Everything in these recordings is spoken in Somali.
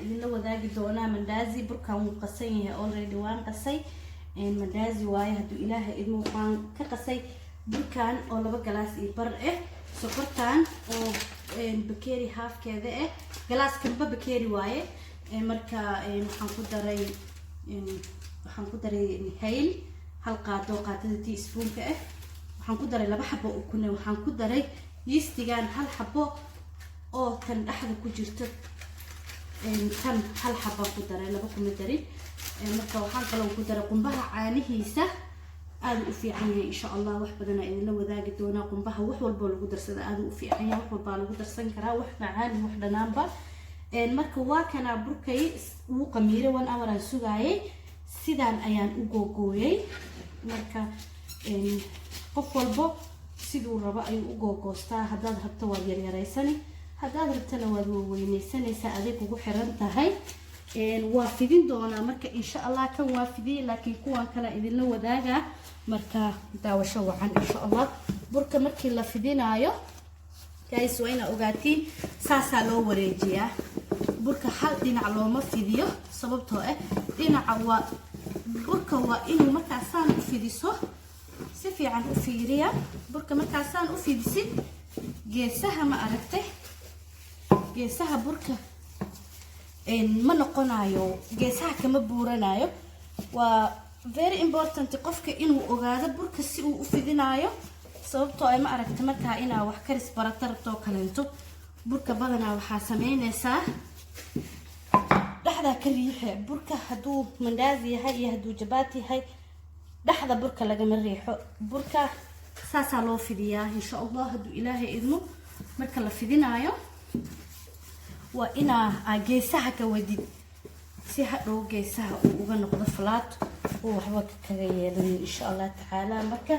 idin la wadaagi doonaa mandazi burkan wuu qasan yahay already waan qasay mandazi waaye haduu ilaahay idin waan ka qasay burkan oo 2 galaas iyo bar sokortan oo bakeeri half keeda galaas kanba bakeeri waaye marka waxaan ku daray hayl hal qaado qaadada teaspoon waxaan ku daray 2 xabo ukun waxaan ku daray yeastigan hal xabo oo tan dhaxda ku jirto tan hal xabo ku daray 2 kuma darin marka waxaan kaloo ku daray qumbaha caanihiisa aad u fiican yahay insha Allah wax badan ay idin la wadaagi doonaa qumbaha wax walba lagu darsado aad u fiican yahay wax walba lagu darsan karaa wax macaan wax dhanaanba marka waa kana burkay uu qamiire 1 hour aan sugaayay sidaan ayaan u googooyay marka qof walba sidoo raba ay u googoostaa hadaad rabto waa yaryaraysani hadaad rabtana waad weynaysanaysaa adeeg ugu xiran tahay waa fidin doonaa marka insha Allah kan waa fidiyay laakiin kuwan kala idin la wadaaga marka daawasho wacan insha Allah burka markii la fidinaayo guys waa ina ogaatiin saasa loo wareejiyaa burka hal dhinac looma fidiyo sababtoo dhinaca waa burka waa inuu markaasaan u fidiso si fiican u fiiriya burka markaasaan u fidisid geesaha ma aragtay geesaha burka ma noqonayo geesaha kama buuranayo waa very important qofka inuu ogaado burka si uu u fidinayo sababtoo ay ma aragtay marka ina wax karis barata rabto kaleento burka badana waxa sameynaysaa dhaxda ka riixo burka haduu mandazi yahay iyo haduu jabaati yahay dhaxda burka laga riixo burka saasa loo fidiyaa insha Allah haduu ilaahay idmo marka la fidinayo waa ina geesaha ka wadid si hadhow geesaha uga noqdo flat oo waxba kaga yeelan insha Allah taala marka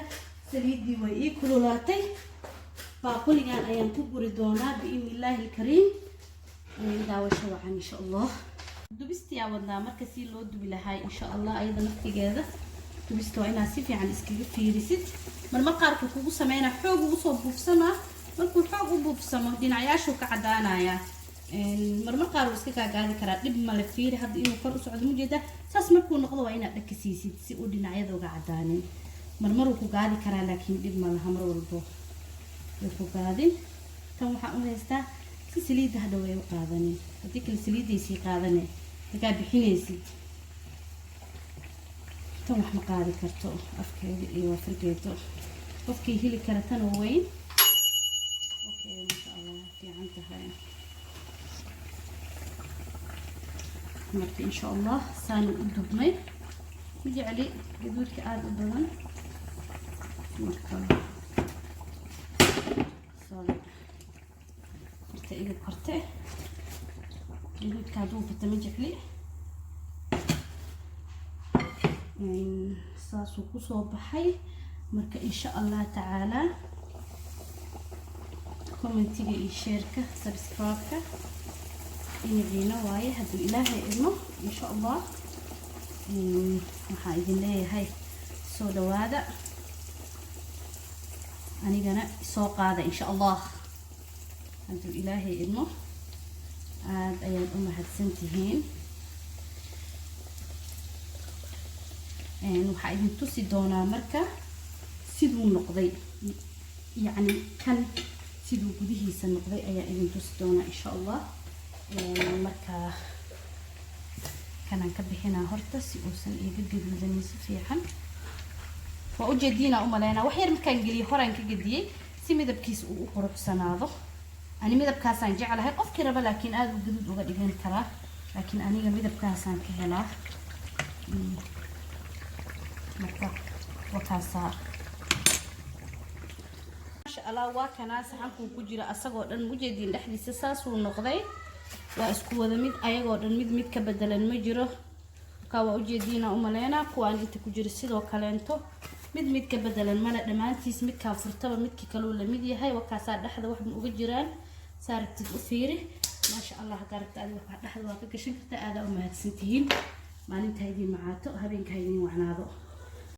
saliidii way ii kululaatay baaquligan ayaan ku guri doonaa bi'illaahi kariim daawasho wacan insha Allah dubistii wadnaa marka si loo dubi lahay insha Allah ayada naftigeeda dubista waa ina si fiican iskaga fiirisid marma qaarka kugu sameeyna xoog ugu soo buufsana markuu xoog u buufsamo dhinacayaashu ka cadaanaya marma qaar iska gaagaadi kara dib ma la fiiri hadda inuu kor u socdo mujeeda saas markuu noqdo waa ina dhakasiisid si uu dhinacyada uga cadaanin marmar uu ku gaadi kara laakiin dib ma laha mar walbo ku gaadin tan waxa u haystaa si saliida hadda way u qaadanin hadii kale saliidaysi qaadanay laga bixinaysid tan wax ma qaadi karto afkeeda iyo fargeedo qofkii hili kara tan weyn okay insha Allah fiican tahay marka insha Allah saan u dubnay jecli gaduudka aad u badan marka iga korte gaduudka haduu fita ma jecli saasuu ku soo baxay marka insha Allah taala commentiga iyo shareka subscribe-ka inagina waaye haduu ilaahay idmo insha Allah waxa idin leeyahay soo dhawaada anigana soo qaada insha Allah haduu ilaahay idmo aad ayaan u mahadsantihiin waxa idin tusi doonaa marka siduu noqday yani kan siduu gudihiisa noqday ayaa idin tusi doonaa insha Allah marka kanaan ka bixinaa horta si uusan iga gaduudanin si fiican waa u jeedina u maleena wax yar markaan geliyo horaan ka gadiyay si midabkiisa uu u quruxsanaado ani midabkaasaan jecelahay qofkii raba laakiin aad u gaduud uga dhigan karaa laakiin aniga midabkaasaan ka helaa marka wakaasa masha Allah waa kana saxanku ku jira asagoo dhan mujeedin dhaxdiisa saasuu noqday waa isku wada mid ayagoo dhan mid ka bedelan ma jiro ka waa u jeedina u maleena kuwaan inta ku jira sidoo kaleento mid ka bedelan mana dhamaantiis mid ka furtaba midkii kale uu la mid yahay wakaasa dhaxda wax uga jiraan saartid u fiiri masha Allah gaarta aad wax dhaxda waa ka gashan kartaa aad u mahadsantihiin maalinta idin macaato habeenka idin wacnaado